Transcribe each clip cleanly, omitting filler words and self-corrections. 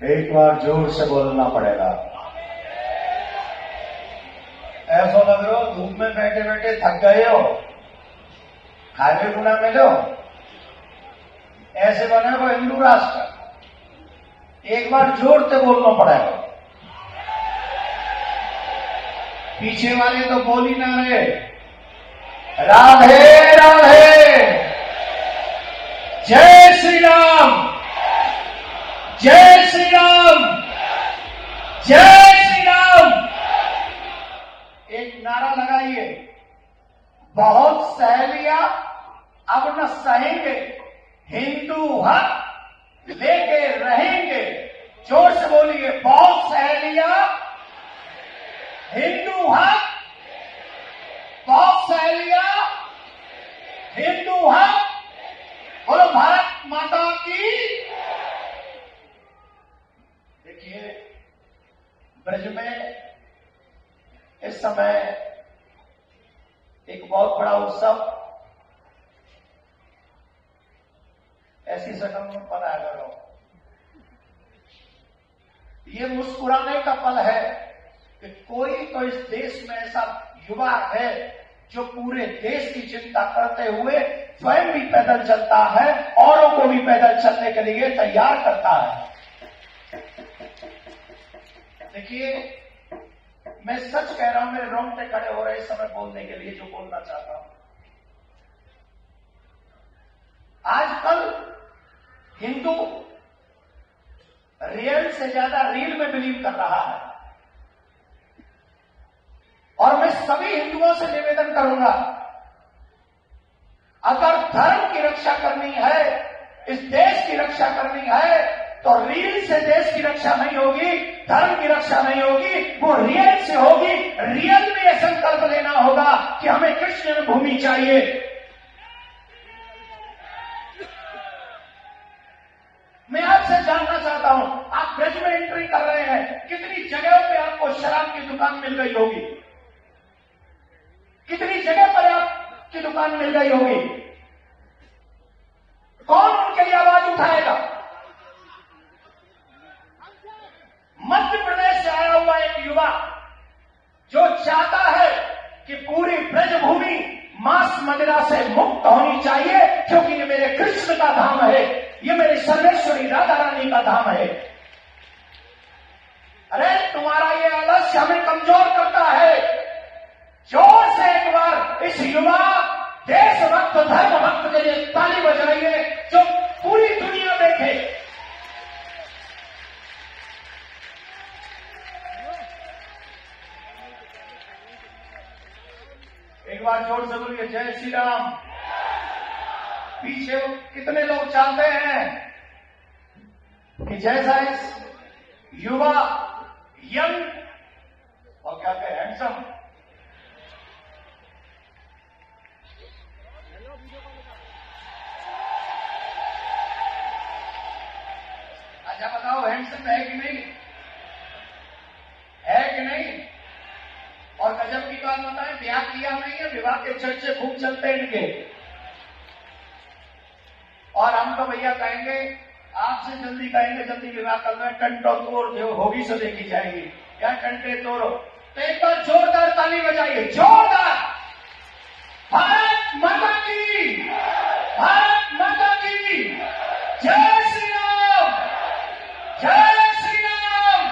एक बार जोर से बोलना पड़ेगा। ऐसा लग रहा हो धूप में बैठे बैठे थक गए हो, हाईवे गुना में लो, ऐसे बने वो हिंदू राष्ट्र। एक बार जोर से बोलना पड़ेगा। पीछे वाले तो बोल ही ना रहे। राधे राधे, जय श्री राम, जय श्री राम, जय श्री राम। एक नारा लगाइए, बहुत सहेलियां अब न सहेंगे, हिंदू हक लेके रहेंगे। जोर से बोलिए, बहुत सहेलियां हिंदू हक, बहुत सहेलियां हिंदू हक। बोलो भारत माता की। देखिए, ब्रज में इस समय एक बहुत बड़ा उत्सव, ऐसी शकल में पता करो, ये मुस्कुराने का पल है कि कोई तो इस देश में ऐसा युवा है जो पूरे देश की चिंता करते हुए स्वयं भी पैदल चलता है, औरों को भी पैदल चलने के लिए तैयार करता है। देखिए, मैं सच कह रहा हूं, मेरे रोंगटे खड़े हो रहे इस समय बोलने के लिए जो बोलना चाहता हूं। आजकल हिंदू रियल से ज्यादा रील में बिलीव कर रहा है, और मैं सभी हिंदुओं से निवेदन करूंगा, अगर धर्म की रक्षा करनी है, इस देश की रक्षा करनी है, तो रील से देश की रक्षा नहीं होगी, धर्म की रक्षा नहीं होगी, वो रियल से होगी। रियल में यह संकल्प लेना होगा कि हमें कृष्ण जन्मभूमि चाहिए। मैं आपसे जानना चाहता हूं, आप ब्रज में एंट्री कर रहे हैं, कितनी जगहों पे आपको शराब की दुकान मिल गई होगी, कितनी जगह पर आपकी दुकान मिल गई होगी। कौन उनके लिए आवाज उठाएगा? मध्य प्रदेश से आया हुआ एक युवा जो चाहता है कि पूरी ब्रजभूमि मांस मदिरा से मुक्त होनी चाहिए, क्योंकि ये मेरे कृष्ण का धाम है, ये मेरे सर्वेश्वरी राधा रानी का धाम है। अरे तुम्हारा ये आलस्य हमें कमजोर करता है। जोर से एक बार इस युवा देशभक्त धर्म भक्त के लिए ताली बजाइए, जो पूरी दुनिया देखे। एक बार जोर से बोलिए, जय श्री राम। पीछे कितने लोग चाहते हैं कि जैसा इस युवा यंग और क्या कहे हैंडसम, अच्छा बताओ हैंडसम है कि नहीं, है कि नहीं? और गजब की बात बताएं, ब्याह किया नहीं है, विवाह के चर्चे खूब चलते हैं इनके। और हम तो भैया कहेंगे, आपसे जल्दी कहेंगे जल्दी विवाह कर लो, टंटो तोड़ जो होगी सो देखी जाएगी, क्या टंटे तोड़ो। तो एक बार जोरदार ताली बजाइए, जोरदार। भारत माता की, भारत माता की जय श्री राम, जय श्री राम,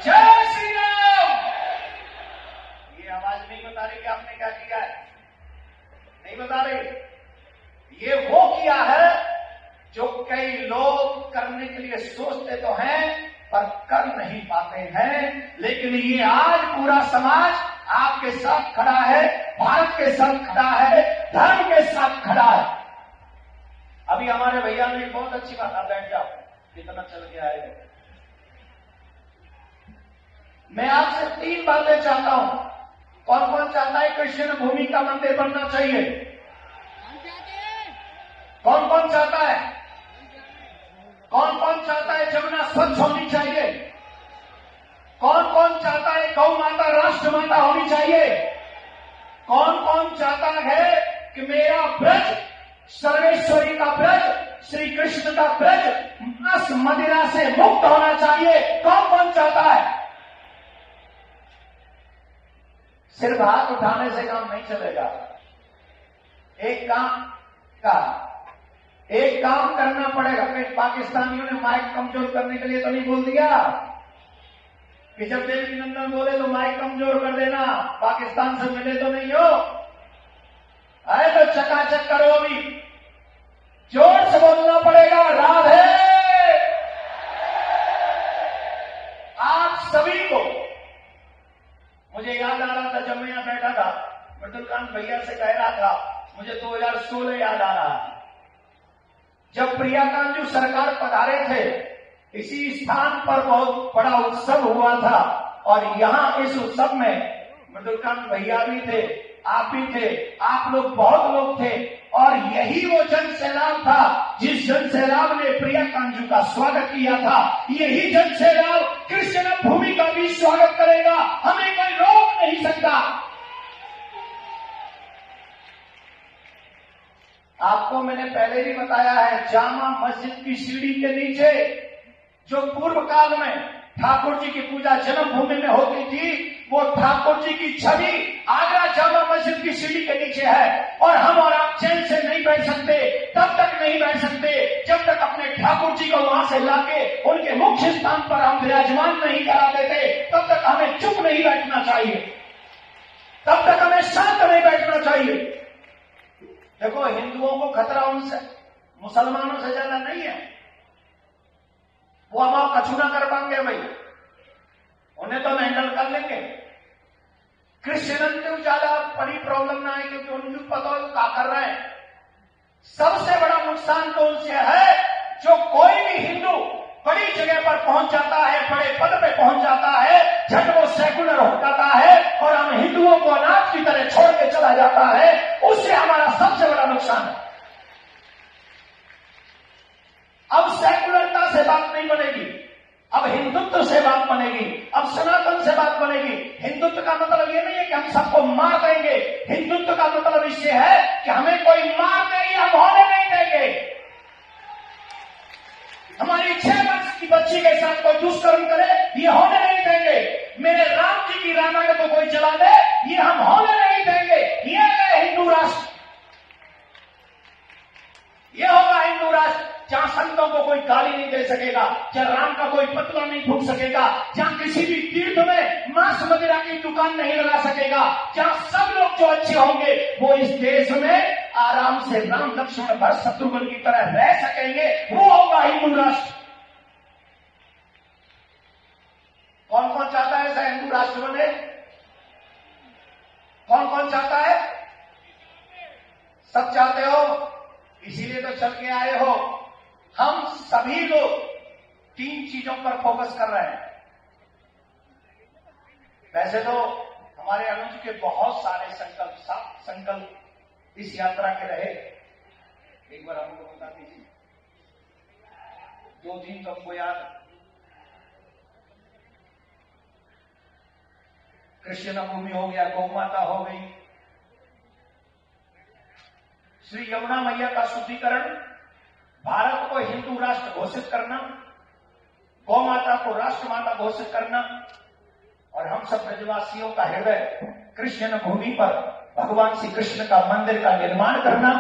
जय श्री राम। ये आवाज नहीं बता रही कि आपने क्या किया है, नहीं बता रही। ये वो किया है जो कई लोग करने के लिए सोचते तो हैं पर कर नहीं पाते हैं। लेकिन ये आज पूरा समाज आपके साथ खड़ा है, भारत के साथ खड़ा है, धर्म के साथ खड़ा है। अभी हमारे भैया ने बहुत अच्छी बात, आप बैठ जाओ, कितना चल के आए। मैं आपसे 3 बातें चाहता हूं। कौन कौन चाहता है कृष्ण भूमि का मंदिर बनना चाहिए? कौन कौन चाहता है? कौन कौन चाहता है जमुना स्वच्छ होनी चाहिए? कौन कौन चाहता है गौ माता राष्ट्र माता होनी चाहिए? कौन कौन चाहता है कि मेरा ब्रज सर्वेश्वरी का ब्रज, श्री कृष्ण का ब्रज मांस मदिरा से मुक्त होना चाहिए। कौन कौन चाहता है? सिर्फ हाथ उठाने से काम नहीं चलेगा। एक काम करना पड़ेगा। पाकिस्तानियों ने माइक कमजोर करने के लिए तो नहीं बोल दिया कि जब देवी नंदन बोले तो माइक कमजोर कर देना, पाकिस्तान से मिले तो नहीं हो। आए तो चकाचक करो, अभी जोर से बोलना पड़ेगा, राधे। आप सभी को, मुझे याद आ रहा था जब मैं यहां बैठा था, मृदुलकांत भैया से कह रहा था, मुझे 2016 याद आ रहा, जब प्रिया कांजू सरकार पधारे थे, इसी स्थान पर बहुत बड़ा उत्सव हुआ था और यहां इस उत्सव में मृदुलकांत भैया भी थे, आप भी थे, आप लोग बहुत लोग थे और यही वो जन सैलाब था जिस जन सैलाब ने प्रिया कांजू का स्वागत किया था। यही जन सैलाब कृष्ण भूमि का भी स्वागत करेगा, हमें कोई रोक नहीं सकता। आपको मैंने पहले भी बताया है, जामा मस्जिद की सीढ़ी के नीचे जो पूर्व काल में ठाकुर जी की पूजा जन्मभूमि में होती थी, वो ठाकुर जी की छवि आगरा जामा मस्जिद की सीढ़ी के नीचे है और हम और आप चैन से नहीं बैठ सकते, तब तक नहीं बैठ सकते जब तक अपने ठाकुर जी को वहां से लाके उनके मुख्य स्थान पर हम विराजमान नहीं करा देते। तब तक हमें चुप नहीं बैठना चाहिए, तब तक हमें शांत नहीं बैठना चाहिए। देखो, हिंदुओं को खतरा उनसे, मुसलमानों से ज्यादा नहीं है। वो हम कछु ना कर पाएंगे भाई, उन्हें तो हम हैंडल कर लेंगे। क्रिश्चियन को ज्यादा बड़ी प्रॉब्लम ना है क्योंकि उनको पता है क्या कर रहे हैं। सबसे बड़ा नुकसान तो उनसे है जो कोई भी हिंदू बड़ी जगह पर पहुंच जाता है, बड़े पद पे पहुंच जाता है, झट वो सेकुलर हो जाता है और हम हिंदुओं को अनाथ की तरह छोड़ के चला जाता है। उससे हमारा सबसे बड़ा नुकसान है। अब सेकुलरता से बात नहीं बनेगी, अब हिंदुत्व से बात बनेगी, अब सनातन से बात बनेगी। हिंदुत्व का मतलब ये नहीं है कि हम सबको मार देंगे, हिंदुत्व का मतलब इससे है कि हमें कोई मार देगी, हम होने नहीं देंगे। हमारी 6 वर्ष की बच्ची के साथ कोई दुष्कर्म करे, ये होने नहीं देंगे। मेरे राम जी की रामायण को कोई चला दे, ये हम होने नहीं देंगे। ये है हिंदू राष्ट्र, ये होगा हिंदू राष्ट्र जहां संतों को कोई गाली नहीं दे सकेगा, जहां राम का कोई पतला नहीं फूट सकेगा, जहां किसी भी तीर्थ में मांस मदिरा की दुकान नहीं लगा सकेगा, जहां सब लोग जो अच्छे होंगे वो इस देश में आराम से राम लक्ष्मण भरत शत्रुघ्न की तरह रह सकेंगे, वो होगा हिंदू राष्ट्र। कौन कौन चाहता है ऐसा हिंदू राष्ट्र बने? कौन कौन चाहता है? सब चाहते हो, इसीलिए तो चल के आए हो। हम सभी लोग 3 चीजों पर फोकस कर रहे हैं। वैसे तो हमारे अनुज के बहुत सारे संकल्प, 7 संकल्प इस यात्रा के रहे। एक बार हमको बता दीजिए, 2-3 तो हमको याद। कृष्ण भूमि हो गया, गौ माता हो गई, श्री यमुना मैया का शुद्धिकरण, भारत को हिंदू राष्ट्र घोषित करना, गौ माता को राष्ट्र माता घोषित करना और हम सब ब्रजवासियों का हृदय कृष्ण भूमि पर भगवान श्री कृष्ण का मंदिर का निर्माण करना,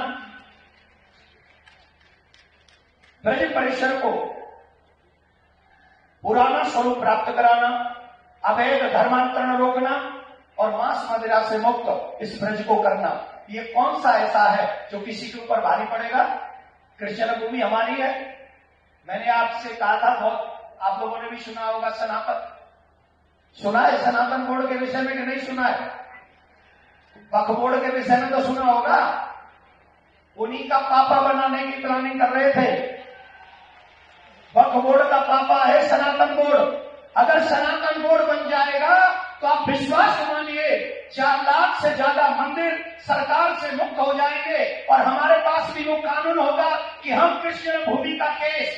ब्रज परिसर को पुराना स्वरूप प्राप्त कराना, अवैध धर्मांतरण रोकना और मांस मदिरा से मुक्त इस ब्रज को करना। ये कौन सा ऐसा है जो किसी के ऊपर भारी पड़ेगा? कृष्ण भूमि हमारी है। मैंने आपसे कहा था, बहुत आप लोगों ने भी सुना होगा, सनातन सुना है, सनातन बोर्ड के विषय में कि नहीं सुना है? वक्फ बोर्ड के विषय में तो सुना होगा। उन्हीं का पापा बनाने की प्लानिंग कर रहे थे। वक्फ बोर्ड का पापा है सनातन बोर्ड। अगर सनातन बोर्ड बन जाएगा तो आप विश्वास मानिए 4 लाख से ज्यादा मंदिर सरकार से मुक्त हो जाएंगे और हमारे पास भी वो कानून होगा कि हम कृष्ण भूमि का केस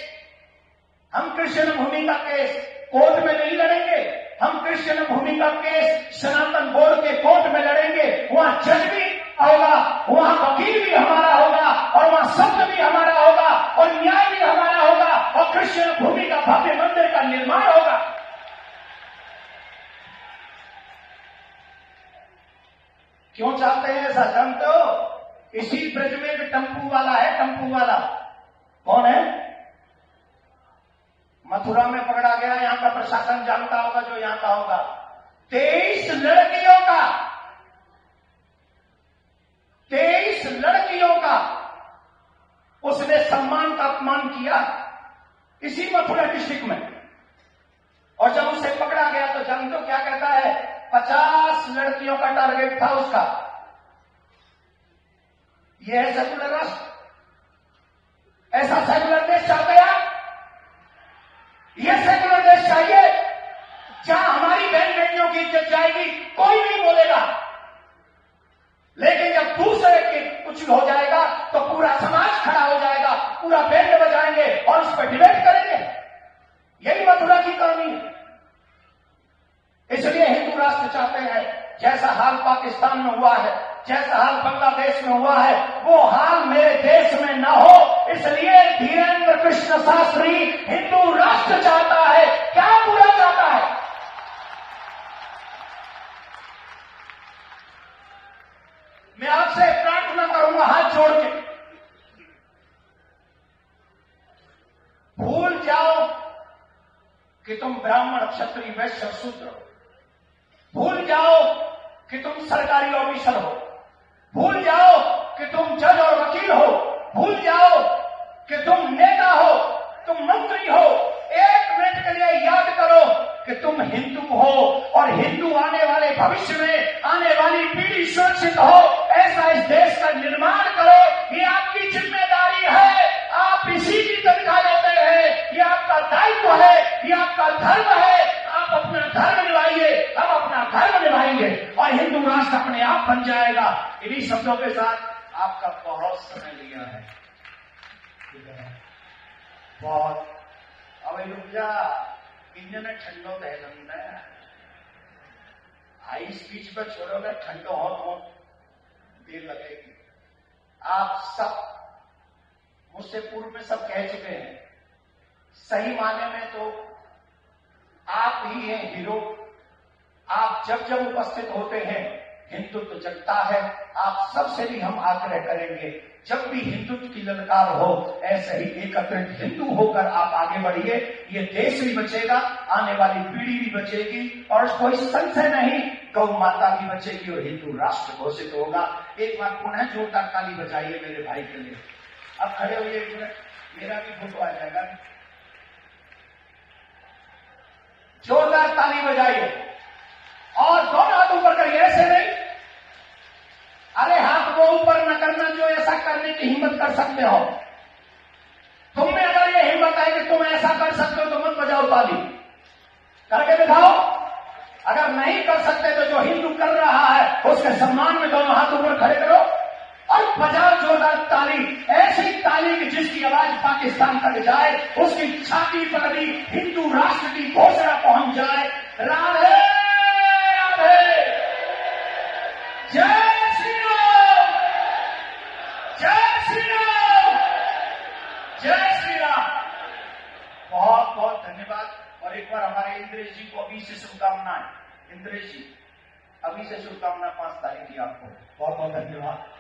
कोर्ट में नहीं लड़ेंगे। हम कृष्ण भूमि का केस सनातन बोर्ड के कोर्ट में लड़ेंगे। वहां जज भी होगा, वहां वकील भी हमारा होगा और वहां शब्द भी हमारा होगा और न्याय भी हमारा होगा और कृष्ण भूमि का भव्य मंदिर का निर्माण होगा। क्यों चाहते हैं ऐसा जानते हो? इसी ब्रज में भी टम्पू वाला है, टम्पू वाला कौन है? मथुरा में पकड़ा गया, यहां का प्रशासन जानता होगा, जो यहां का होगा। 23 लड़कियों का 23 लड़कियों का उसने सम्मान का अपमान किया इसी मथुरा डिस्ट्रिक्ट में। और जब उसे पकड़ा गया तो जानते हो क्या कहता है? 50 लड़कियों का टारगेट था उसका। यह है सेकुलर राष्ट्र? ऐसा सेकुलर देश चाहते हैं आप? यह सेकुलर देश चाहिए जहां हमारी बहन बेटियों की इज्जत जाएगी, कोई नहीं बोलेगा। लेकिन जब दूसरे के कुछ हो जाएगा तो पूरा समाज खड़ा हो जाएगा, पूरा बैंड बजाएंगे और उस पर डिबेट करेंगे। यही मथुरा की कहानी है। इसलिए हिंदू राष्ट्र चाहते हैं, जैसा हाल पाकिस्तान में हुआ है, जैसा हाल बांग्लादेश में हुआ है, वो हाल मेरे देश में न हो। इसलिए धीरेन्द्र कृष्ण शास्त्री हिंदू राष्ट्र चाहता है। क्या बुरा चाहता है? मैं आपसे प्रार्थना करूंगा हाथ जोड़ के, भूल जाओ कि तुम ब्राह्मण, क्षत्रिय, वैश्य, शूद्र हो। भूल जाओ कि तुम सरकारी ऑफिसर हो। भूल जाओ कि तुम जज और वकील हो। भूल जाओ कि तुम नेता हो, तुम मंत्री हो। एक मिनट के लिए याद करो कि तुम हिंदू हो और हिंदू आने वाले भविष्य में आने वाली पीढ़ी सुरक्षित हो, ऐसा इस देश का निर्माण करो। ये आपकी जिम्मेदारी है। आप इसी की तनख्वाह लेते हैं, ये आपका दायित्व है, ये आपका धर्म है। आप अपना धर्म निभाइए, हम अपना धर्म निभाएंगे और हिंदू राष्ट्र अपने आप बन जाएगा। इन्हीं शब्दों के साथ आपका बहुत समय लिया है, बहुत। अब रुक जा, इंजन ठंडो दहलंदा हाई स्पीच पर छोड़ोगे, ठंडो हो देर लगेगी। आप सब मुझसे पूर्व में सब कह चुके हैं, सही माने में तो आप ही हैं हीरो। आप जब जब उपस्थित होते हैं हिंदुत्व जगता है। आप सबसे भी हम आग्रह करेंगे, जब भी हिंदुत्व की ललकार हो, ऐसे ही एकत्रित हिंदू होकर आप आगे बढ़िए। ये देश भी बचेगा, आने वाली पीढ़ी भी बचेगी और कोई संशय नहीं, गौ माता भी बचेगी और हिंदू राष्ट्र घोषित होगा। एक बार पुनः जोरदार ताली बजाइए मेरे भाई के लिए। अब खड़े होइए, एक मिनट, मेरा भी फोटो आ जाएगा। जोरदार ताली बजाइए और दोनों हाथ ऊपर करिए, ऐसे नहीं। अरे हाथ वो ऊपर न करना जो ऐसा करने की हिम्मत कर सकते हो। तुम में अगर ये हिम्मत है कि तुम ऐसा कर सकते हो तो मत बजाओ ताली, करके दिखाओ। अगर नहीं कर सकते तो जो हिंदू कर रहा है उसके सम्मान में दोनों हाथ ऊपर खड़े करो और बजाओ जोरदार ताली। ऐसी ताली कि जिसकी आवाज पाकिस्तान तक जाए, उसकी छाती पर भी हिंदू राष्ट्र की घोषणा पहुंच जाए। राधे राधे, जय श्री राम, जय श्री राम, जय श्री राम। बहुत बहुत धन्यवाद। और एक बार हमारे इंद्रेश जी को अभी से शुभकामनाएं। इंद्रेश जी, अभी से शुभकामना 5 तारीख की आपको। बहुत बहुत धन्यवाद।